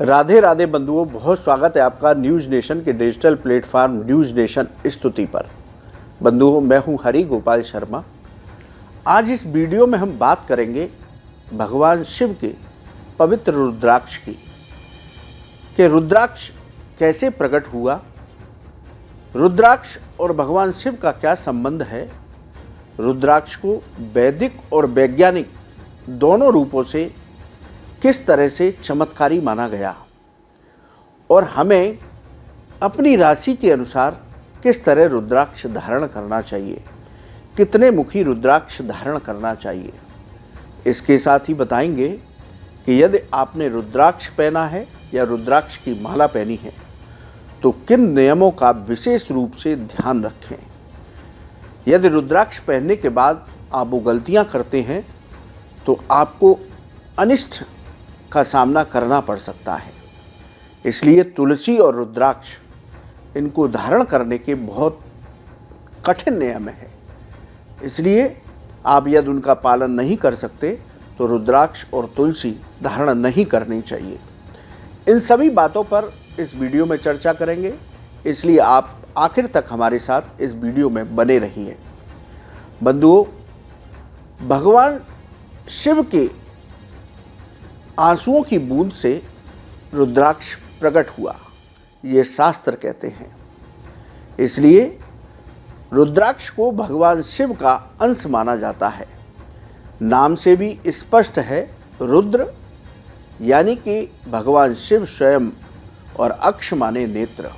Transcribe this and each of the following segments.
राधे राधे बंधुओं, बहुत स्वागत है आपका न्यूज़ नेशन के डिजिटल प्लेटफॉर्म न्यूज़ नेशन स्तुति पर। बंधुओं, मैं हूं हरि गोपाल शर्मा। आज इस वीडियो में हम बात करेंगे भगवान शिव के पवित्र रुद्राक्ष की, कि रुद्राक्ष कैसे प्रकट हुआ, रुद्राक्ष और भगवान शिव का क्या संबंध है, रुद्राक्ष को वैदिक और वैज्ञानिक दोनों रूपों से किस तरह से चमत्कारी माना गया और हमें अपनी राशि के अनुसार किस तरह रुद्राक्ष धारण करना चाहिए, कितने मुखी रुद्राक्ष धारण करना चाहिए। इसके साथ ही बताएंगे कि यदि आपने रुद्राक्ष पहना है या रुद्राक्ष की माला पहनी है तो किन नियमों का विशेष रूप से ध्यान रखें। यदि रुद्राक्ष पहनने के बाद आप वो गलतियां करते हैं तो आपको अनिष्ट का सामना करना पड़ सकता है। इसलिए तुलसी और रुद्राक्ष, इनको धारण करने के बहुत कठिन नियम है। इसलिए आप यदि उनका पालन नहीं कर सकते तो रुद्राक्ष और तुलसी धारण नहीं करनी चाहिए। इन सभी बातों पर इस वीडियो में चर्चा करेंगे, इसलिए आप आखिर तक हमारे साथ इस वीडियो में बने रहिए। बंधुओं, भगवान शिव के आंसुओं की बूंद से रुद्राक्ष प्रकट हुआ, ये शास्त्र कहते हैं। इसलिए रुद्राक्ष को भगवान शिव का अंश माना जाता है। नाम से भी स्पष्ट है, रुद्र यानी कि भगवान शिव स्वयं, और अक्ष माने नेत्र,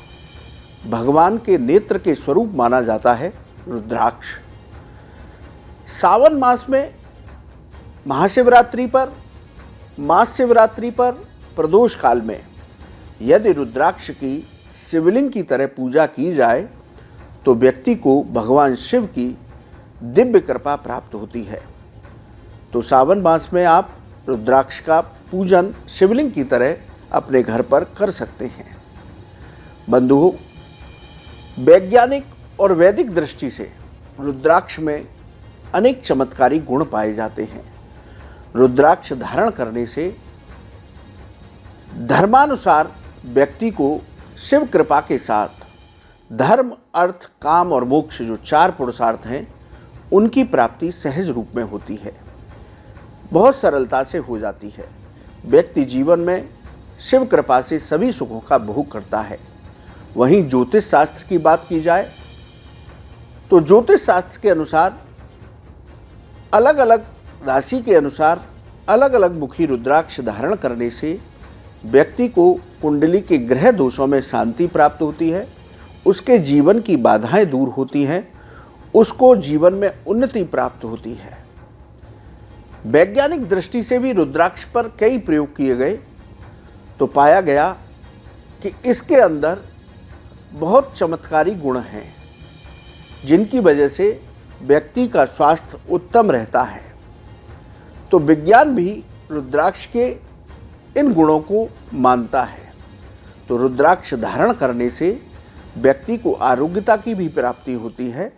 भगवान के नेत्र के स्वरूप माना जाता है रुद्राक्ष। सावन मास में महाशिवरात्रि पर, मास शिवरात्रि पर, प्रदोष काल में यदि रुद्राक्ष की शिवलिंग की तरह पूजा की जाए तो व्यक्ति को भगवान शिव की दिव्य कृपा प्राप्त होती है। तो सावन मास में आप रुद्राक्ष का पूजन शिवलिंग की तरह अपने घर पर कर सकते हैं। बंधुओं, वैज्ञानिक और वैदिक दृष्टि से रुद्राक्ष में अनेक चमत्कारी गुण पाए जाते हैं। रुद्राक्ष धारण करने से धर्मानुसार व्यक्ति को शिव कृपा के साथ धर्म, अर्थ, काम और मोक्ष, जो 4 पुरुषार्थ हैं, उनकी प्राप्ति सहज रूप में होती है, बहुत सरलता से हो जाती है। व्यक्ति जीवन में शिव कृपा से सभी सुखों का भोग करता है। वहीं ज्योतिष शास्त्र की बात की जाए तो ज्योतिष शास्त्र के अनुसार अलग अलग राशि के अनुसार अलग अलग मुखी रुद्राक्ष धारण करने से व्यक्ति को कुंडली के ग्रह दोषों में शांति प्राप्त होती है, उसके जीवन की बाधाएं दूर होती हैं, उसको जीवन में उन्नति प्राप्त होती है। वैज्ञानिक दृष्टि से भी रुद्राक्ष पर कई प्रयोग किए गए तो पाया गया कि इसके अंदर बहुत चमत्कारी गुण हैं, जिनकी वजह से व्यक्ति का स्वास्थ्य उत्तम रहता है। तो विज्ञान भी रुद्राक्ष के इन गुणों को मानता है। तो रुद्राक्ष धारण करने से व्यक्ति को आरोग्यता की भी प्राप्ति होती है,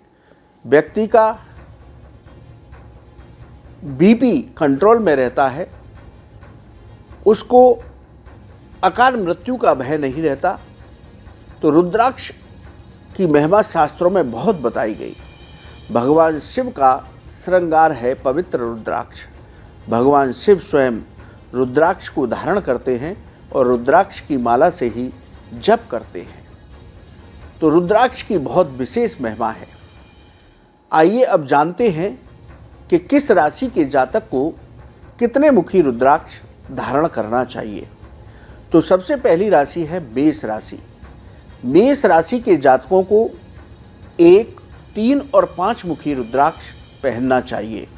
व्यक्ति का बीपी कंट्रोल में रहता है, उसको अकाल मृत्यु का भय नहीं रहता। तो रुद्राक्ष की महिमा शास्त्रों में बहुत बताई गई। भगवान शिव का श्रृंगार है पवित्र रुद्राक्ष। भगवान शिव स्वयं रुद्राक्ष को धारण करते हैं और रुद्राक्ष की माला से ही जप करते हैं। तो रुद्राक्ष की बहुत विशेष महिमा है। आइए अब जानते हैं कि किस राशि के जातक को कितने मुखी रुद्राक्ष धारण करना चाहिए। तो सबसे पहली राशि है मेष राशि। मेष राशि के जातकों को 1, 3 और 5 मुखी रुद्राक्ष पहनना चाहिए।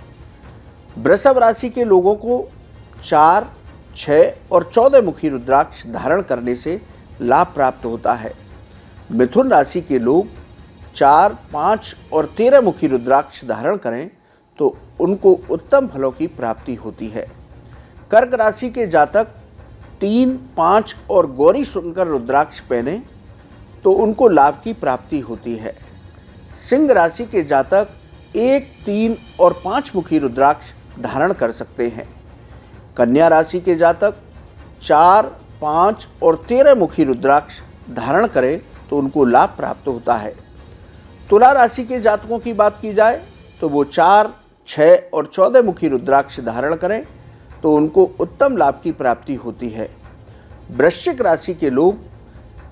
वृषभ राशि के लोगों को 4, 6 और 14 मुखी रुद्राक्ष धारण करने से लाभ प्राप्त होता है। मिथुन राशि के लोग 4, 5 और 13 मुखी रुद्राक्ष धारण करें तो उनको उत्तम फलों की प्राप्ति होती है। कर्क राशि के जातक 3, 5 और गौरी शंकर रुद्राक्ष पहने तो उनको लाभ की प्राप्ति होती है। सिंह राशि के जातक 1, 3 और 5 मुखी रुद्राक्ष धारण कर सकते हैं। कन्या राशि के जातक 4, 5 और 13 मुखी रुद्राक्ष धारण करें तो उनको लाभ प्राप्त होता है। तुला राशि के जातकों की बात की जाए तो वो 4, 6 और 14 मुखी रुद्राक्ष धारण करें तो उनको उत्तम लाभ की प्राप्ति होती है। वृश्चिक राशि के लोग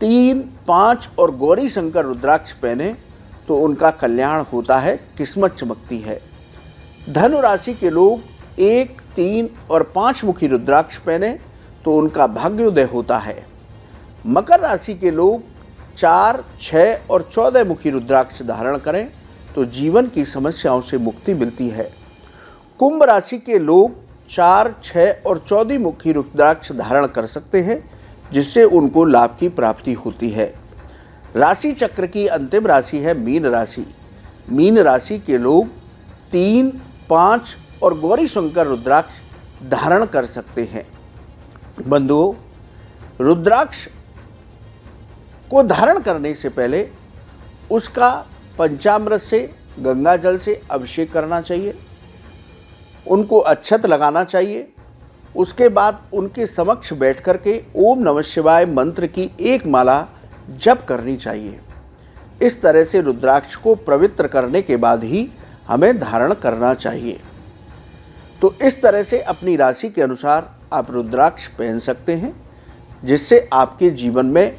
3, 5 और गौरी शंकर रुद्राक्ष पहने तो उनका कल्याण होता है, किस्मत चमकती है। धनु राशि के लोग 1, 3 और 5 मुखी रुद्राक्ष पहने तो उनका भाग्योदय होता है। मकर राशि के लोग 4, 6 और 14 मुखी रुद्राक्ष धारण करें तो जीवन की समस्याओं से मुक्ति मिलती है। कुंभ राशि के लोग 4, 6 और 14 मुखी रुद्राक्ष धारण कर सकते हैं, जिससे उनको लाभ की प्राप्ति होती है। राशि चक्र की अंतिम राशि है मीन राशि। मीन राशि के लोग 3, 5 और गौरी शंकर रुद्राक्ष धारण कर सकते हैं। बंधुओं, रुद्राक्ष को धारण करने से पहले उसका पंचामृत से, गंगा जल से अभिषेक करना चाहिए। उनको अक्षत लगाना चाहिए। उसके बाद उनके समक्ष बैठ कर के ओम नमः शिवाय मंत्र की एक माला जप करनी चाहिए। इस तरह से रुद्राक्ष को पवित्र करने के बाद ही हमें धारण करना चाहिए। तो इस तरह से अपनी राशि के अनुसार आप रुद्राक्ष पहन सकते हैं, जिससे आपके जीवन में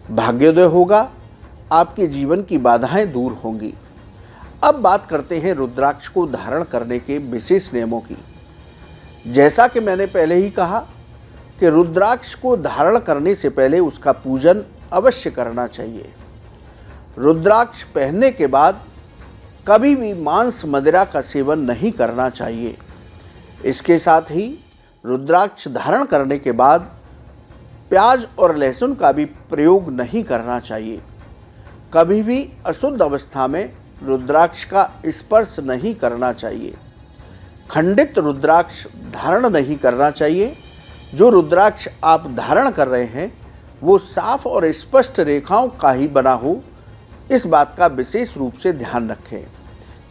भाग्योदय होगा, आपके जीवन की बाधाएं दूर होंगी। अब बात करते हैं रुद्राक्ष को धारण करने के विशेष नियमों की। जैसा कि मैंने पहले ही कहा कि रुद्राक्ष को धारण करने से पहले उसका पूजन अवश्य करना चाहिए। रुद्राक्ष पहनने के बाद कभी भी मांस मदिरा का सेवन नहीं करना चाहिए। इसके साथ ही रुद्राक्ष धारण करने के बाद प्याज और लहसुन का भी प्रयोग नहीं करना चाहिए। कभी भी अशुद्ध अवस्था में रुद्राक्ष का स्पर्श नहीं करना चाहिए। खंडित रुद्राक्ष धारण नहीं करना चाहिए। जो रुद्राक्ष आप धारण कर रहे हैं वो साफ और स्पष्ट रेखाओं का ही बना हो, इस बात का विशेष रूप से ध्यान रखें।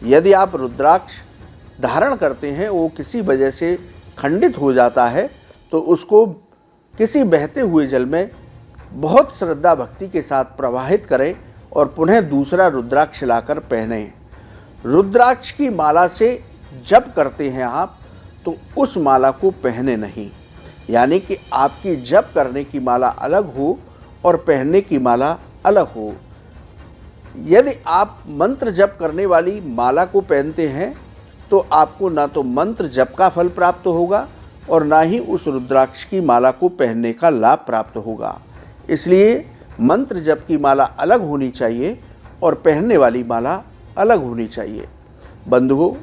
यदि आप रुद्राक्ष धारण करते हैं वो किसी वजह से खंडित हो जाता है तो उसको किसी बहते हुए जल में बहुत श्रद्धा भक्ति के साथ प्रवाहित करें और पुनः दूसरा रुद्राक्ष लाकर पहनें। रुद्राक्ष की माला से जप करते हैं आप तो उस माला को पहने नहीं, यानी कि आपकी जप करने की माला अलग हो और पहनने की माला अलग हो। यदि आप मंत्र जप करने वाली माला को पहनते हैं तो आपको ना तो मंत्र जप का फल प्राप्त होगा और ना ही उस रुद्राक्ष की माला को पहनने का लाभ प्राप्त होगा। इसलिए मंत्र जप की माला अलग होनी चाहिए और पहनने वाली माला अलग होनी चाहिए। बंधुओं,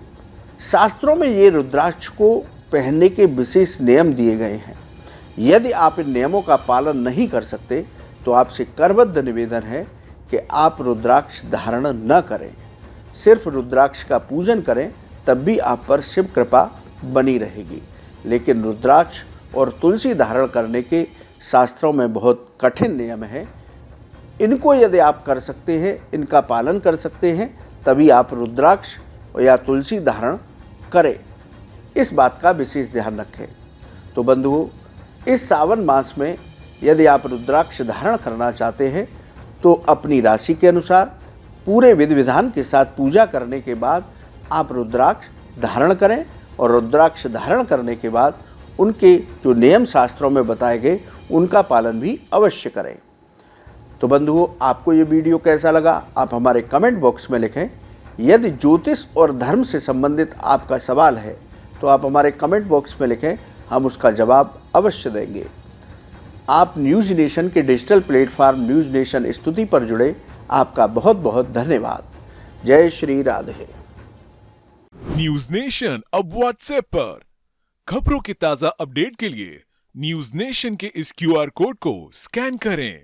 शास्त्रों में ये रुद्राक्ष को पहनने के विशेष नियम दिए गए हैं। यदि आप इन नियमों का पालन नहीं कर सकते तो आपसे करबद्ध निवेदन है कि आप रुद्राक्ष धारण न करें। सिर्फ रुद्राक्ष का पूजन करें, तब भी आप पर शिव कृपा बनी रहेगी। लेकिन रुद्राक्ष और तुलसी धारण करने के शास्त्रों में बहुत कठिन नियम है। इनको यदि आप कर सकते हैं, इनका पालन कर सकते हैं, तभी आप रुद्राक्ष या तुलसी धारण करें। इस बात का विशेष ध्यान रखें। तो बंधुओं, इस सावन मास में यदि आप रुद्राक्ष धारण करना चाहते हैं तो अपनी राशि के अनुसार पूरे विधि विधान के साथ पूजा करने के बाद आप रुद्राक्ष धारण करें और रुद्राक्ष धारण करने के बाद उनके जो नियम शास्त्रों में बताए गए उनका पालन भी अवश्य करें। तो बंधुओं, आपको ये वीडियो कैसा लगा आप हमारे कमेंट बॉक्स में लिखें। यदि ज्योतिष और धर्म से संबंधित आपका सवाल है तो आप हमारे कमेंट बॉक्स में लिखें, हम उसका जवाब अवश्य देंगे। आप न्यूज़ नेशन के डिजिटल प्लेटफॉर्म न्यूज़ नेशन स्तुति पर जुड़े, आपका बहुत बहुत धन्यवाद। जय श्री राधे। न्यूज़ नेशन अब व्हाट्सएप पर खबरों की ताज़ा अपडेट के लिए न्यूज़ नेशन के इस QR कोड को स्कैन करें।